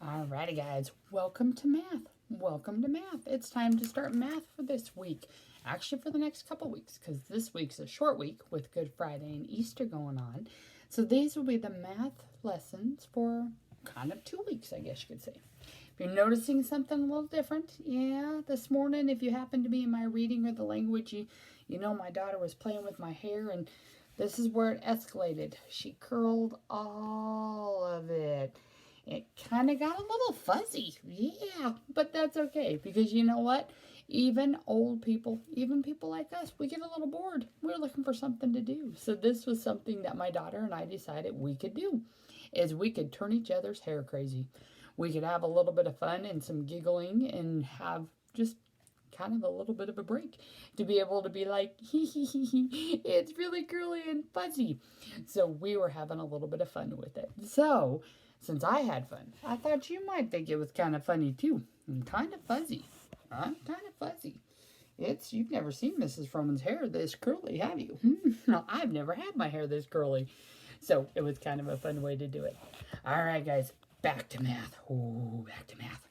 Alrighty, guys, welcome to math. Welcome to math. It's time to start math for this week. Actually, for the next couple weeks, because this week's a short week with Good Friday and Easter going on. So these will be the math lessons for kind of 2 weeks, I guess you could say. If you're noticing something a little different, yeah, this morning, if you happen to be in my reading or the language, you know my daughter was playing with my hair, and this is where it escalated. She curled all of it. It kind of got a little fuzzy. Yeah, but that's okay because you know what? Even old people, even people like us, we get a little bored. We're looking for something to do. So this was something that my daughter and I decided we could do, is we could turn each other's hair crazy. We could have a little bit of fun and some giggling and have just kind of a little bit of a break to be able to be like, hee hee hee hee, it's really curly and fuzzy. So we were having a little bit of fun with it. So since I had fun, I thought you might think it was kind of funny too, and kind of fuzzy. Kind of fuzzy. You've never seen Mrs. Froman's hair this curly, have you? No, I've never had my hair this curly. So it was kind of a fun way to do it. All right, guys, back to math. Oh, back to math.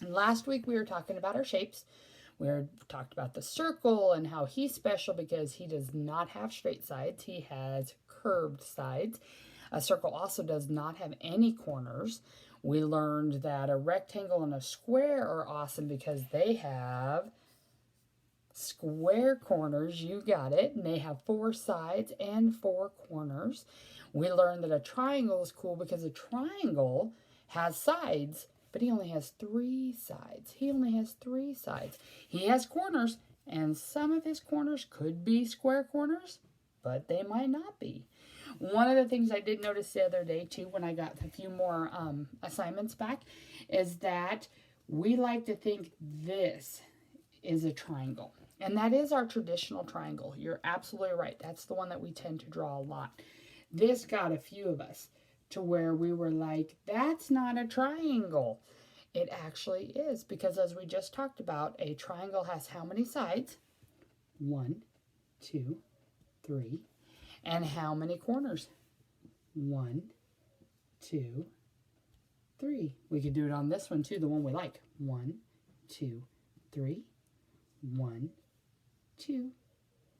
Last week we were talking about our shapes. We talked about the circle and how he's special because he does not have straight sides. He has curved sides. A circle also does not have any corners. We learned that a rectangle and a square are awesome because they have square corners. You got it. And they have 4 sides and 4 corners. We learned that a triangle is cool because a triangle has sides, but he only has 3 sides. He only has 3 sides. He has corners, and some of his corners could be square corners, but they might not be. One of the things I did notice the other day, too, when I got a few more assignments back, is that we like to think this is a triangle. And that is our traditional triangle. You're absolutely right. That's the one that we tend to draw a lot. This got a few of us to where we were like, that's not a triangle. It actually is, because as we just talked about, a triangle has how many sides? 1, 2, 3. And how many corners? 1, 2, 3. We could do it on this one too, the one we like. 1, 2, 3. 1, 2,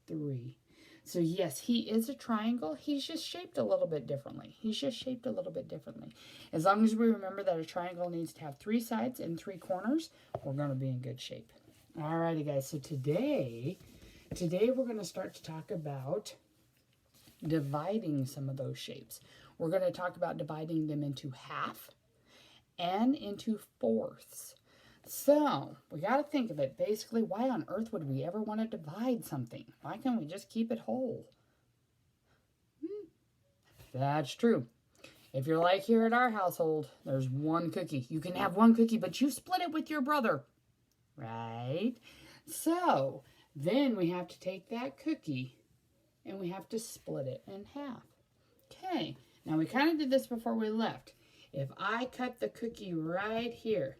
3. So yes, he is a triangle. He's just shaped a little bit differently. As long as we remember that a triangle needs to have 3 sides and 3 corners, we're going to be in good shape. Alrighty, guys. So today we're going to start to talk about dividing some of those shapes. We're going to talk about dividing them into half and into fourths. So we got to think of it. Basically, why on earth would we ever want to divide something? Why can't we just keep it whole? That's true. If you're like here at our household, there's 1 cookie. You can have 1 cookie, but you split it with your brother. Right? So then we have to take that cookie and we have to split it in half. Okay, now we kind of did this before we left. If I cut the cookie right here,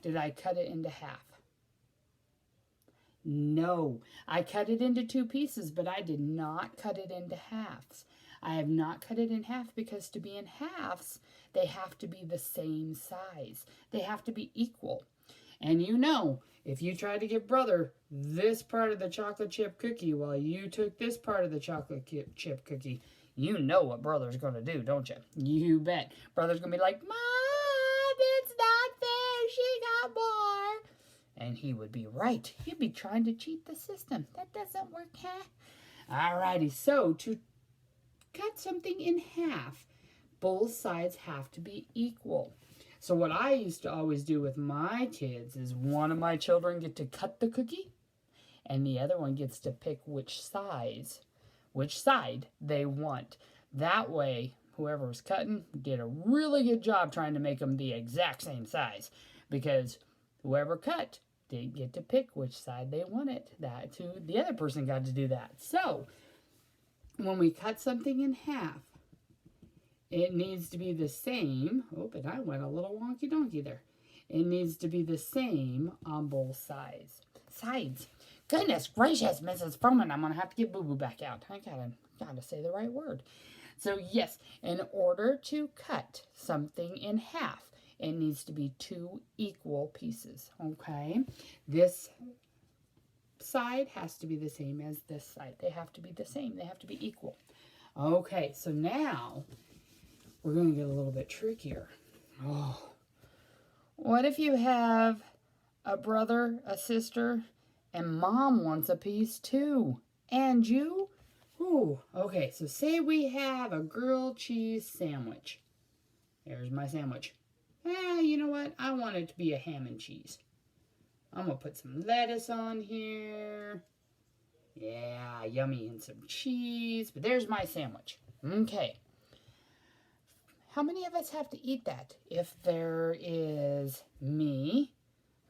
did I cut it into half? No, I cut it into 2 pieces, but I did not cut it into halves. I have not cut it in half because to be in halves, they have to be the same size. They have to be equal. And you know, if you try to give brother this part of the chocolate chip cookie while you took this part of the chocolate chip cookie, you know what brother's going to do, don't you? You bet. Brother's going to be like, Mom, it's not fair. She got more. And he would be right. He'd be trying to cheat the system. That doesn't work, huh? Alrighty, so to cut something in half, both sides have to be equal. So what I used to always do with my kids is one of my children get to cut the cookie and the other one gets to pick which side they want. That way, whoever was cutting did a really good job trying to make them the exact same size, because whoever cut didn't get to pick which side they wanted. The other person got to do that. So when we cut something in half, it needs to be the same. Oh, but I went a little wonky donkey there. It needs to be the same on both sides. Goodness gracious, Mrs. Froman, I'm going to have to get Boo Boo back out. I gotta say the right word. So yes, in order to cut something in half, It needs to be 2 equal pieces, okay? This side has to be the same as this side. They have to be the same. They have to be equal. Okay, so now we're going to get a little bit trickier. Oh, what if you have a brother, a sister, and mom wants a piece too? And you? Ooh, okay, so say we have a grilled cheese sandwich. There's my sandwich. You know what? I want it to be a ham and cheese. I'm going to put some lettuce on here. Yeah, yummy, and some cheese. But there's my sandwich. Okay. How many of us have to eat that? If there is me,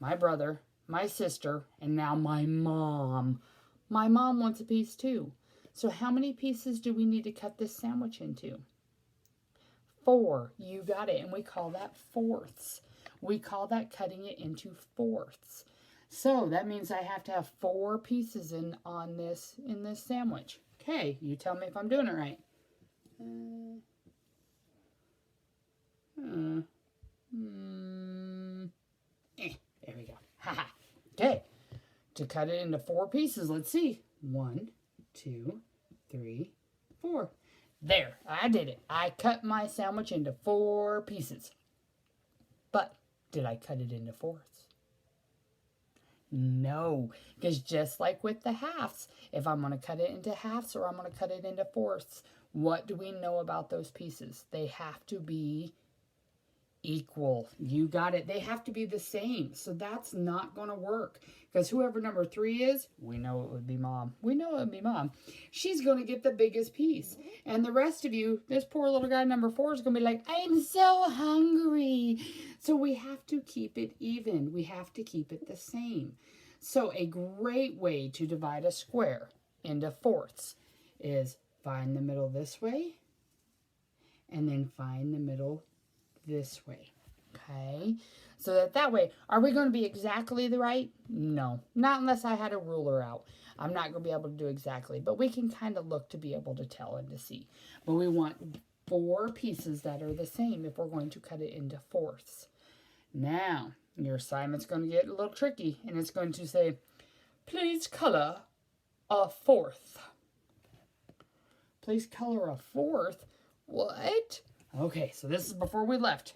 my brother, my sister, and now my mom. My mom wants a piece too. So how many pieces do we need to cut this sandwich into? 4. You got it. And we call that fourths. We call that cutting it into fourths. So that means I have to have 4 pieces in this sandwich. Okay, you tell me if I'm doing it right. There we go. Haha. Okay. To cut it into 4 pieces, let's see. 1, 2, 3, 4. There, I did it. I cut my sandwich into 4 pieces. But did I cut it into fourths? No, because just like with the halves, if I'm going to cut it into halves or I'm going to cut it into fourths, what do we know about those pieces? They have to be equal. You got it. They have to be the same. So that's not going to work. Because whoever number 3 is, we know it would be mom. We know it would be mom. She's going to get the biggest piece. And the rest of you, this poor little guy number 4 is going to be like, I'm so hungry. So we have to keep it even. We have to keep it the same. So a great way to divide a square into fourths is find the middle this way and then find the middle this way. Okay, so that way, are we going to be exactly the right? No, not unless I had a ruler out. I'm not going to be able to do exactly, but we can kind of look to be able to tell and to see. But we want 4 pieces that are the same if we're going to cut it into fourths. Now, your assignment's going to get a little tricky, and it's going to say, please color a fourth. Please color a fourth? What? Okay, so this is before we left.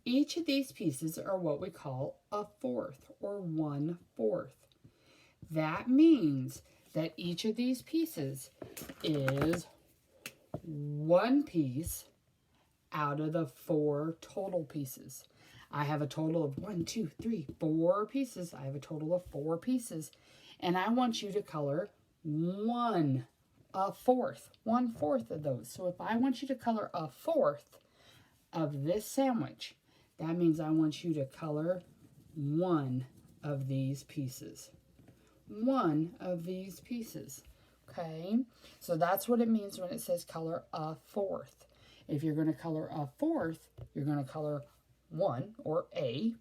Each of these pieces are what we call a fourth, or 1/4. That means that each of these pieces is 1 piece out of the 4 total pieces. I have a total of 1, 2, 3, 4 pieces. I have a total of 4 pieces. And I want you to color 1/4, 1/4 of those. So if I want you to color a fourth of this sandwich, that means I want you to color 1 of these pieces. 1 of these pieces. Okay? So that's what it means when it says color a fourth. If you're going to color a fourth, you're going to color 1 or a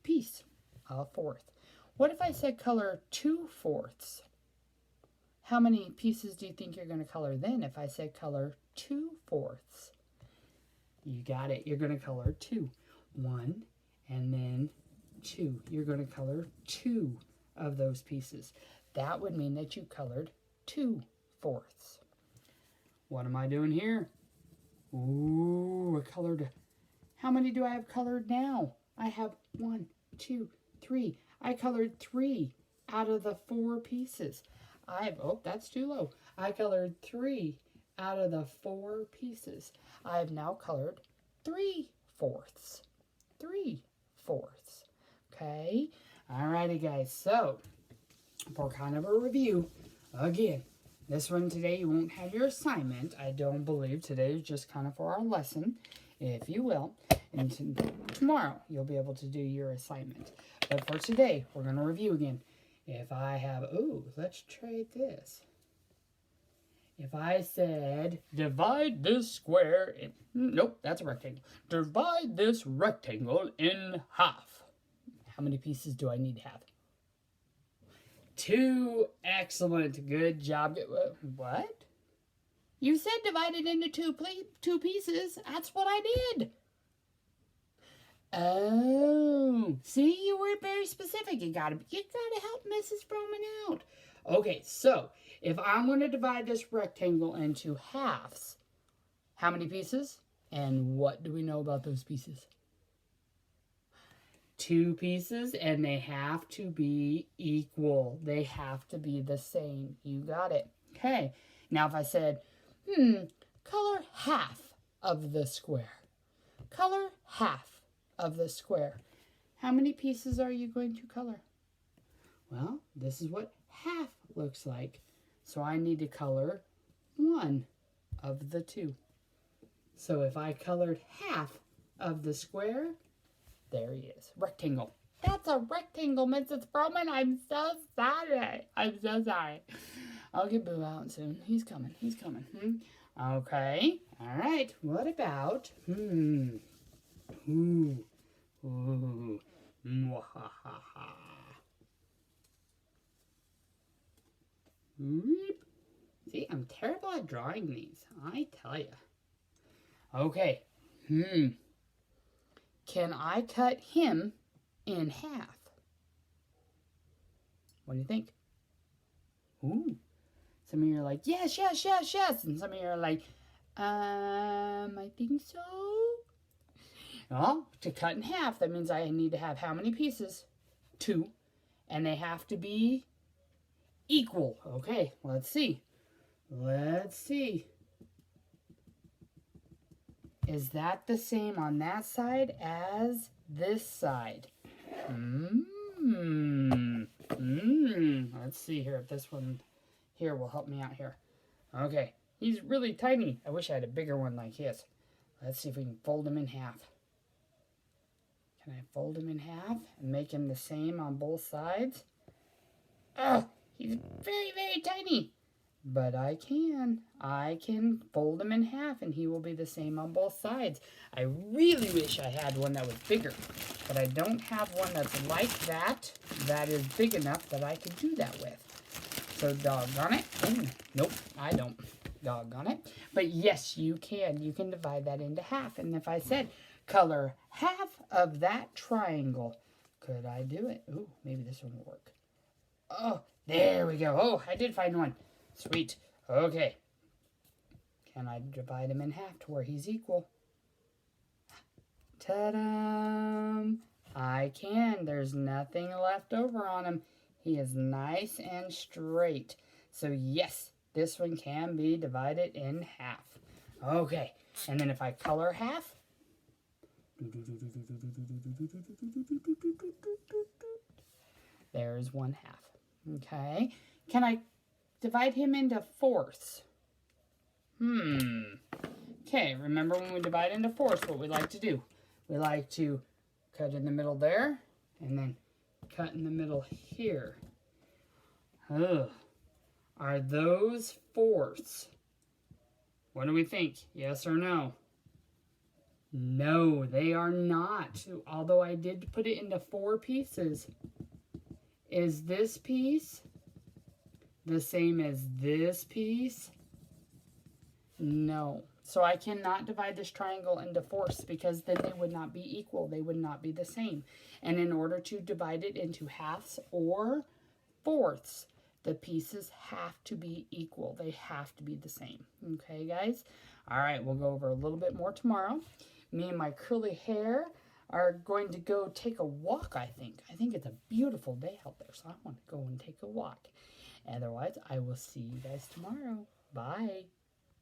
piece, a fourth. What if I said color 2/4? How many pieces do you think you're going to color then if I said color 2/4? You got it. You're going to color 2. 1 and then 2. You're going to color 2 of those pieces. That would mean that you colored 2/4. What am I doing here? Ooh, I colored. How many do I have colored now? I have 1, 2, 3. I colored 3 out of the 4 pieces. Oh, that's too low. I colored 3 out of the 4 pieces. I have now colored 3/4. 3/4. Okay? Alrighty, guys. So, for kind of a review, again, this one today, you won't have your assignment, I don't believe. Today is just kind of for our lesson, if you will. And tomorrow, you'll be able to do your assignment. But for today, we're going to review again. If I have, let's try this. If I said, divide this square in, nope, that's a rectangle. Divide this rectangle in half. How many pieces do I need to have? 2. Excellent. Good job. What? You said divide it into 2 pieces. That's what I did. Oh, see, you were very specific. You gotta help Mrs. Froman out. Okay, so if I'm going to divide this rectangle into halves, how many pieces? And what do we know about those pieces? 2 pieces, and they have to be equal. They have to be the same. You got it. Okay, now if I said, color half of the square. Color half of the square. How many pieces are you going to color? Well, this is what half looks like. So I need to color 1 of the 2. So if I colored half of the square, there he is. Rectangle. That's a rectangle, Mrs. Froman. I'm so sorry. I'm so sorry. I'll get Boo out soon. He's coming. He's coming. Okay. All right. What about, Ooh. Mwahaha. See, I'm terrible at drawing these. I tell you. Okay. Can I cut him in half? What do you think? Ooh. Some of you are like, yes, yes, yes, yes. And some of you are like, I think so. Well, to cut in half, that means I need to have how many pieces? 2. And they have to be equal. Okay, let's see. Let's see. Is that the same on that side as this side? Let's see here if this one here will help me out here. Okay, he's really tiny. I wish I had a bigger one like his. Let's see if we can fold him in half. Can I fold him in half and make him the same on both sides? Oh, he's very, very tiny. But I can fold him in half and he will be the same on both sides. I really wish I had one that was bigger, but I don't have one that's like that is big enough that I could do that with. So doggone it. Ooh, nope, I don't. Doggone it. But yes, you can. You can divide that into half. And if I said color half of that triangle, could I do it? Ooh, maybe this one will work. Oh, there we go. Oh, I did find one. Sweet. Okay. Can I divide him in half to where he's equal? Ta-da! I can. There's nothing left over on him. He is nice and straight. So yes, this one can be divided in half. Okay. And then if I color half, there's 1/2. Okay. Can I divide him into fourths? Okay, remember when we divide into fourths, what we like to do? We like to cut in the middle there, and then cut in the middle here. Ugh. Are those fourths? What do we think? Yes or no? No, they are not. Although I did put it into 4 pieces. Is this piece the same as this piece? No. So I cannot divide this triangle into fourths because then they would not be equal. They would not be the same. And in order to divide it into halves or fourths, the pieces have to be equal. They have to be the same. Okay, guys? All right, we'll go over a little bit more tomorrow. Me and my curly hair are going to go take a walk, I think. I think it's a beautiful day out there, so I want to go and take a walk. Otherwise, I will see you guys tomorrow. Bye.